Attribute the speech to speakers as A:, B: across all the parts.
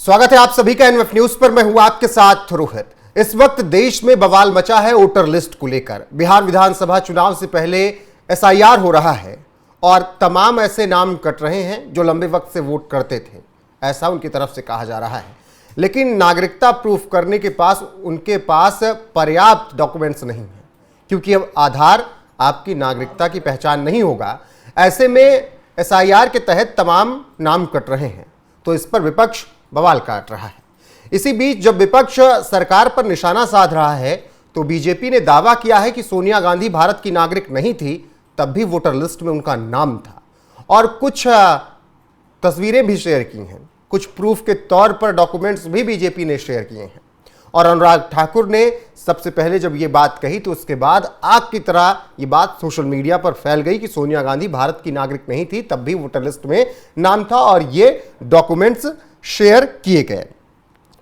A: स्वागत है आप सभी का एनएफ न्यूज पर। मैं हूं आपके साथ रोहित। इस वक्त देश में बवाल मचा है वोटर लिस्ट को लेकर। बिहार विधानसभा चुनाव से पहले एसआईआर हो रहा है और तमाम ऐसे नाम कट रहे हैं जो लंबे वक्त से वोट करते थे, ऐसा उनकी तरफ से कहा जा रहा है। लेकिन नागरिकता प्रूफ करने के पास उनके पास पर्याप्त डॉक्यूमेंट्स नहीं है, क्योंकि अब आधार आपकी नागरिकता की पहचान नहीं होगा। ऐसे में एसआईआर के तहत तमाम नाम कट रहे हैं, तो इस पर विपक्ष बवाल काट रहा है। इसी बीच जब विपक्ष सरकार पर निशाना साध रहा है, तो बीजेपी ने दावा किया है कि सोनिया गांधी भारत की नागरिक नहीं थी, तब भी वोटर लिस्ट में उनका नाम था। और कुछ तस्वीरें भी शेयर की हैं, कुछ प्रूफ के तौर पर डॉक्यूमेंट्स भी बीजेपी ने शेयर किए हैं। और अनुराग ठाकुर ने सबसे पहले जब ये बात कही, तो उसके बाद आग की तरह ये बात सोशल मीडिया पर फैल गई कि सोनिया गांधी भारत की नागरिक नहीं थी, तब भी वोटर लिस्ट में नाम था और ये डॉक्यूमेंट्स शेयर किए गए।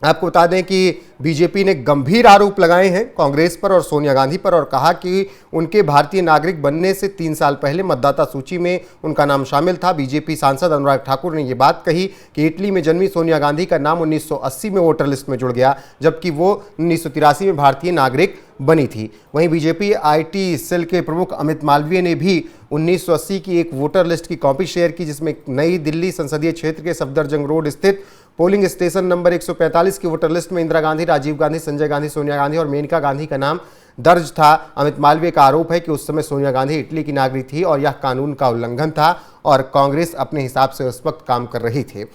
A: आपको बता दें कि बीजेपी ने गंभीर आरोप लगाए हैं कांग्रेस पर और सोनिया गांधी पर और कहा कि उनके भारतीय नागरिक बनने से 3 साल पहले मतदाता सूची में उनका नाम शामिल था। बीजेपी सांसद अनुराग ठाकुर ने यह बात कही कि इटली में जन्मी सोनिया गांधी का नाम 1980 में वोटर लिस्ट में जुड़ गया, जबकि वो 1983 में भारतीय नागरिक बनी थी। वहीं बीजेपी आईटी सेल के प्रमुख अमित मालवीय ने भी 1980 की एक वोटर लिस्ट की कॉपी शेयर की, जिसमें नई दिल्ली संसदीय क्षेत्र के सफदरजंग रोड स्थित पोलिंग स्टेशन नंबर 145 की वोटर लिस्ट में इंदिरा गांधी, राजीव गांधी, संजय गांधी, सोनिया गांधी और मेनका गांधी का नाम दर्ज था। अमित मालवीय का आरोप है कि उस समय सोनिया गांधी इटली की नागरिक थी और यह कानून का उल्लंघन था और कांग्रेस अपने हिसाब से उस वक्त काम कर रही थी।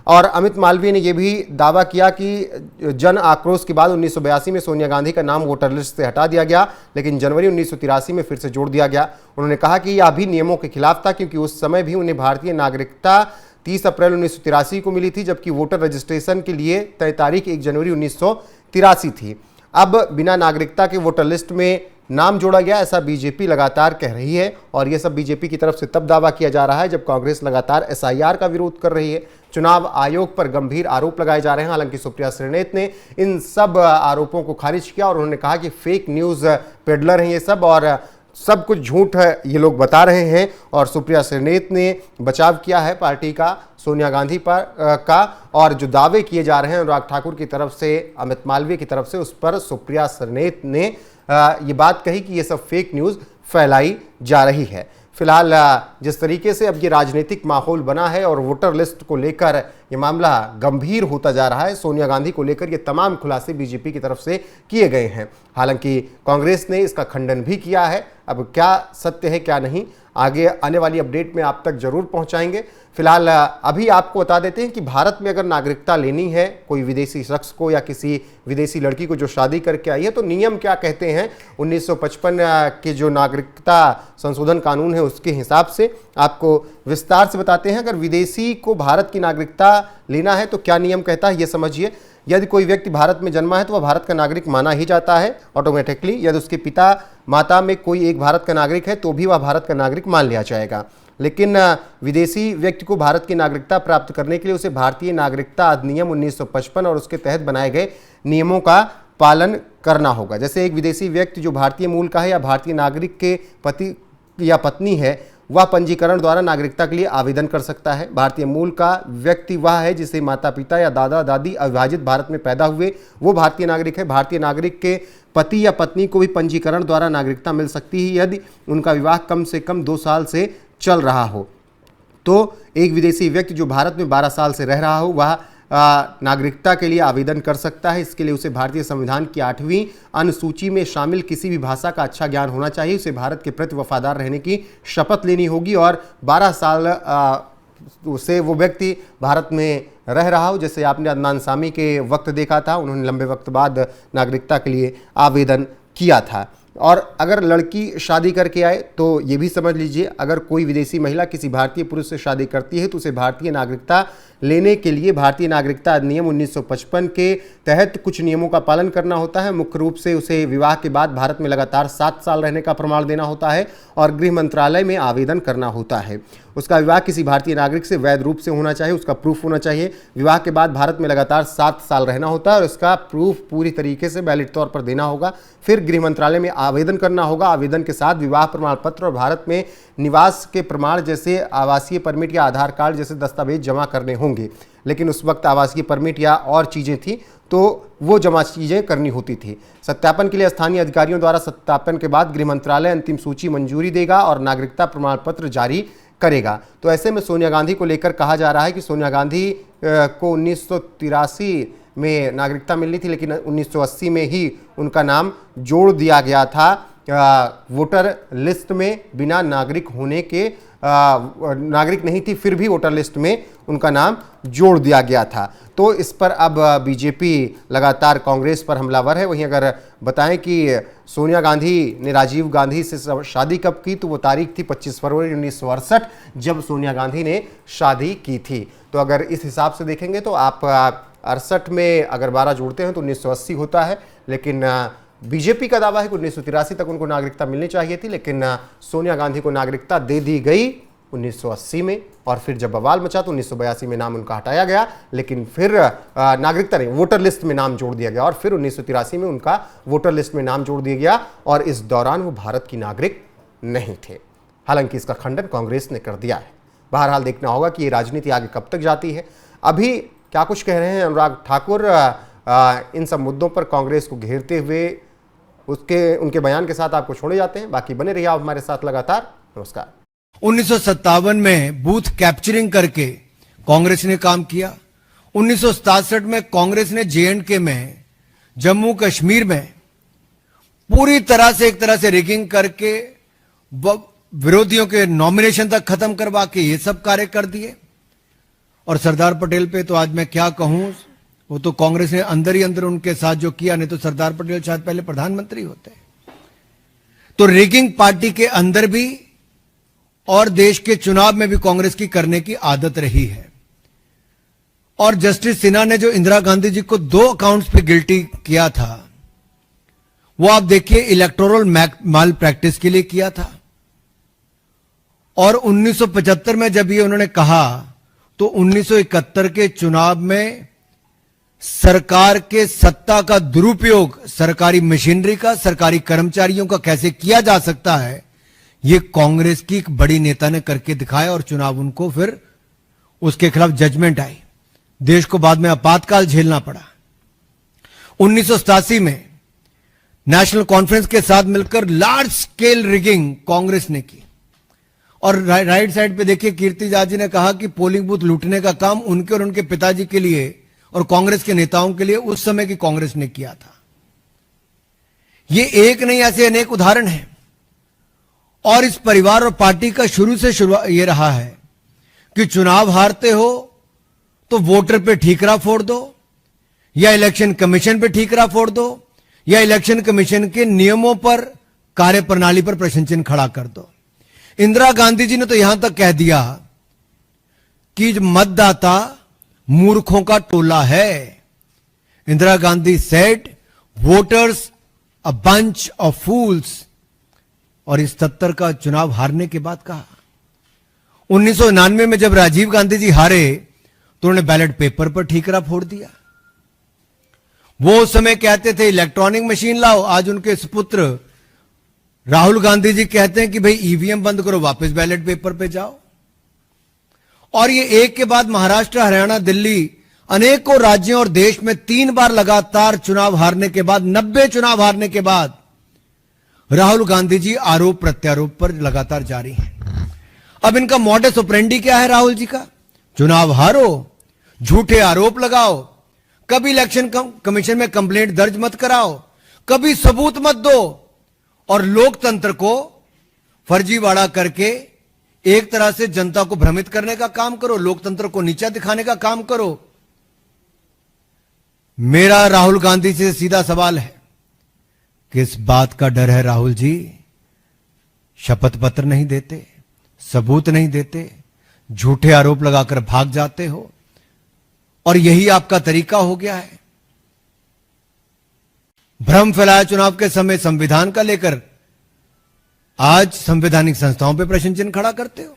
A: और अमित मालवीय ने यह भी दावा किया कि जन आक्रोश के बाद 1982 में सोनिया गांधी का नाम वोटर लिस्ट से हटा दिया गया, लेकिन जनवरी 1983 में फिर से जोड़ दिया गया। उन्होंने कहा कि यह भी नियमों के खिलाफ था, क्योंकि उस समय भी उन्हें भारतीय नागरिकता 30 अप्रैल 1983 को मिली थी, जबकि वोटर रजिस्ट्रेशन के लिए तय तारीख 1 जनवरी 1983 थी। अब बिना नागरिकता के वोटर लिस्ट में नाम जोड़ा गया, ऐसा बीजेपी लगातार कह रही है। और यह सब बीजेपी की तरफ से तब दावा किया जा रहा है जब कांग्रेस लगातार एसआईआर का विरोध कर रही है। चुनाव आयोग पर गंभीर आरोप लगाए जा रहे हैं। हालांकि सुप्रिया श्रीनेत ने इन सब आरोपों को खारिज किया और उन्होंने कहा कि फेक न्यूज़ पेडलर हैं ये सब और सब कुछ झूठ है ये लोग बता रहे हैं। और सुप्रिया श्रीनेत ने बचाव किया है पार्टी का सोनिया गांधी पर का, और जो दावे किए जा रहे हैं अनुराग ठाकुर की तरफ से, अमित मालवीय की तरफ से, उस पर सुप्रिया श्रीनेत ने ये बात कही कि ये सब फेक न्यूज़ फैलाई जा रही है। फिलहाल जिस तरीके से अब ये राजनीतिक माहौल बना है और वोटर लिस्ट को लेकर ये मामला गंभीर होता जा रहा है, सोनिया गांधी को लेकर ये तमाम खुलासे बीजेपी की तरफ से किए गए हैं। हालांकि कांग्रेस ने इसका खंडन भी किया है। अब क्या सत्य है क्या नहीं, आगे आने वाली अपडेट में आप तक जरूर पहुंचाएंगे। फिलहाल अभी आपको बता देते हैं कि भारत में अगर नागरिकता लेनी है कोई विदेशी शख्स को या किसी विदेशी लड़की को जो शादी करके आई है, तो नियम क्या कहते हैं 1955 के जो नागरिकता संशोधन कानून है उसके हिसाब से आपको विस्तार से बताते हैं। अगर विदेशी को भारत की नागरिकता लेना है तो क्या नियम कहता है ये समझिए। यदि कोई व्यक्ति भारत में जन्मा है तो वह भारत का नागरिक माना ही जाता है ऑटोमेटिकली। यदि उसके पिता माता में कोई एक भारत का नागरिक है तो भी वह भारत का नागरिक मान लिया जाएगा। लेकिन विदेशी व्यक्ति को भारत की नागरिकता प्राप्त करने के लिए उसे भारतीय नागरिकता अधिनियम 1955 और उसके तहत बनाए गए नियमों का पालन करना होगा। जैसे एक विदेशी व्यक्ति जो भारतीय मूल का है या भारतीय नागरिक के पति या पत्नी है, वह पंजीकरण द्वारा नागरिकता के लिए आवेदन कर सकता है। भारतीय मूल का व्यक्ति वह है जिसे माता पिता या दादा दादी अविभाजित भारत में पैदा हुए, वो भारतीय नागरिक है। भारतीय नागरिक के पति या पत्नी को भी पंजीकरण द्वारा नागरिकता मिल सकती है यदि उनका विवाह कम से कम 2 साल से चल रहा हो। तो एक विदेशी व्यक्ति जो भारत में 12 साल से रह रहा हो वह नागरिकता के लिए आवेदन कर सकता है। इसके लिए उसे भारतीय संविधान की 8वीं अनुसूची में शामिल किसी भी भाषा का अच्छा ज्ञान होना चाहिए। उसे भारत के प्रति वफादार रहने की शपथ लेनी होगी और 12 साल से वो व्यक्ति भारत में रह रहा हो। जैसे आपने अदनान सामी के वक्त देखा था, उन्होंने लंबे वक्त बाद नागरिकता के लिए आवेदन किया था। और अगर लड़की शादी करके आए तो ये भी समझ लीजिए, अगर कोई विदेशी महिला किसी भारतीय पुरुष से शादी करती है तो उसे भारतीय नागरिकता लेने के लिए भारतीय नागरिकता अधिनियम 1955 के तहत कुछ नियमों का पालन करना होता है। मुख्य रूप से उसे विवाह के बाद भारत में लगातार 7 साल रहने का प्रमाण देना होता है और गृह मंत्रालय में आवेदन करना होता है। उसका विवाह किसी भारतीय नागरिक से वैध रूप से होना चाहिए, उसका प्रूफ होना चाहिए। विवाह के बाद भारत में लगातार 7 साल रहना होता है और उसका प्रूफ पूरी तरीके से वैलिड तौर पर देना होगा। फिर गृह मंत्रालय में आवेदन करना होगा। आवेदन के साथ विवाह प्रमाण पत्र और भारत में निवास के प्रमाण जैसे आवासीय परमिट या आधार कार्ड जैसे दस्तावेज जमा करने होंगे। लेकिन उस वक्त आवासीय परमिट या और चीज़ें थी तो वो जमा चीज़ें करनी होती थी। सत्यापन के लिए स्थानीय अधिकारियों द्वारा सत्यापन के बाद गृह मंत्रालय अंतिम सूची मंजूरी देगा और नागरिकता प्रमाण पत्र जारी करेगा। तो ऐसे में सोनिया गांधी को लेकर कहा जा रहा है कि सोनिया गांधी को 1983 में नागरिकता मिलनी थी, लेकिन 1980 में ही उनका नाम जोड़ दिया गया था वोटर लिस्ट में। बिना नागरिक होने के नागरिक नहीं थी, फिर भी वोटर लिस्ट में उनका नाम जोड़ दिया गया था। तो इस पर अब बीजेपी लगातार कांग्रेस पर हमलावर है। वहीं अगर बताएं कि सोनिया गांधी ने राजीव गांधी से शादी कब की, तो वो तारीख थी 25 फरवरी 1968, जब सोनिया गांधी ने शादी की थी। तो अगर इस हिसाब से देखेंगे तो आप 68 में अगर 12 जोड़ते हैं तो 1980 होता है। लेकिन बीजेपी का दावा है कि 1983 तक उनको नागरिकता मिलनी चाहिए थी, लेकिन सोनिया गांधी को नागरिकता दे दी गई 1980 में। और फिर जब बवाल मचा तो 1982 में नाम उनका हटाया गया, लेकिन फिर नागरिकता नहीं, वोटर लिस्ट में नाम जोड़ दिया गया और फिर 1983 में उनका वोटर लिस्ट में नाम जोड़ दिया गया और इस दौरान वो भारत की नागरिक नहीं थे। हालांकि इसका खंडन कांग्रेस ने कर दिया है। बहरहाल देखना होगा कि ये राजनीति आगे कब तक जाती है। अभी क्या कुछ कह रहे हैं अनुराग ठाकुर इन सब मुद्दों पर कांग्रेस को घेरते हुए, उनके बयान के साथ आपको छोड़े जाते हैं। बाकी बने रहिए आप हमारे साथ लगातार। नमस्कार।
B: 1957 में बूथ कैप्चरिंग करके कांग्रेस ने काम किया। 1967 में कांग्रेस ने J&K में, जम्मू कश्मीर में पूरी तरह से एक तरह से रिगिंग करके विरोधियों के नॉमिनेशन तक खत्म करवा के ये सब कार्य कर दिए। और सरदार पटेल पे तो आज मैं क्या कहूं, वो तो कांग्रेस ने अंदर ही अंदर उनके साथ जो किया, नहीं तो सरदार पटेल शायद पहले प्रधानमंत्री होते। तो रिगिंग पार्टी के अंदर भी और देश के चुनाव में भी कांग्रेस की करने की आदत रही है। और जस्टिस सिन्हा ने जो इंदिरा गांधी जी को 2 अकाउंट्स पे गिल्टी किया था, वो आप देखिए इलेक्टोरल माल प्रैक्टिस के लिए किया था। और 1975 में जब ये उन्होंने कहा तो 1971 के चुनाव में सरकार के सत्ता का दुरुपयोग सरकारी मशीनरी का, सरकारी कर्मचारियों का कैसे किया जा सकता है, ये कांग्रेस की एक बड़ी नेता ने करके दिखाया। और चुनाव उनको फिर उसके खिलाफ जजमेंट आई, देश को बाद में आपातकाल झेलना पड़ा। 1987 में नेशनल कॉन्फ्रेंस के साथ मिलकर लार्ज स्केल रिगिंग कांग्रेस ने की। और राइट साइड पे देखिए कीर्ति जा जी ने कहा कि पोलिंग बूथ लूटने का काम उनके और उनके पिताजी के लिए और कांग्रेस के नेताओं के लिए उस समय की कांग्रेस ने किया था। ये एक नहीं, ऐसे अनेक उदाहरण हैं। और इस परिवार और पार्टी का शुरू से ये रहा है कि चुनाव हारते हो तो वोटर पे ठीकरा फोड़ दो, या इलेक्शन कमीशन पे ठीकरा फोड़ दो, या इलेक्शन कमीशन के नियमों पर, कार्यप्रणाली पर प्रश्न चिन्ह खड़ा कर दो। इंदिरा गांधी जी ने तो यहां तक कह दिया कि मतदाता मूर्खों का टोला है। Indira Gandhi said voters a bunch of fools. और इस 77 का चुनाव हारने के बाद कहा। 1999 में जब राजीव गांधी जी हारे तो उन्होंने बैलेट पेपर पर ठीकरा फोड़ दिया। वो उस समय कहते थे इलेक्ट्रॉनिक मशीन लाओ, आज उनके सुपुत्र राहुल गांधी जी कहते हैं कि भाई ईवीएम बंद करो, वापस बैलेट पेपर पे जाओ। और ये एक के बाद महाराष्ट्र, हरियाणा, दिल्ली, अनेकों राज्यों और देश में 3 बार लगातार चुनाव हारने के बाद, 90 चुनाव हारने के बाद राहुल गांधी जी आरोप प्रत्यारोप पर लगातार जारी हैं। अब इनका मॉडस ऑपरेंडी क्या है राहुल जी का? चुनाव हारो, झूठे आरोप लगाओ, कभी इलेक्शन कमीशन में कंप्लेंट दर्ज मत कराओ, कभी सबूत मत दो, और लोकतंत्र को फर्जीवाड़ा करके एक तरह से जनता को भ्रमित करने का काम करो, लोकतंत्र को नीचा दिखाने का काम करो। मेरा राहुल गांधी से सीधा सवाल है, किस बात का डर है राहुल जी? शपथ पत्र नहीं देते, सबूत नहीं देते, झूठे आरोप लगाकर भाग जाते हो, और यही आपका तरीका हो गया है। भ्रम फैलाया चुनाव के समय संविधान का लेकर, आज संवैधानिक संस्थाओं पर प्रश्न चिन्ह खड़ा करते हो।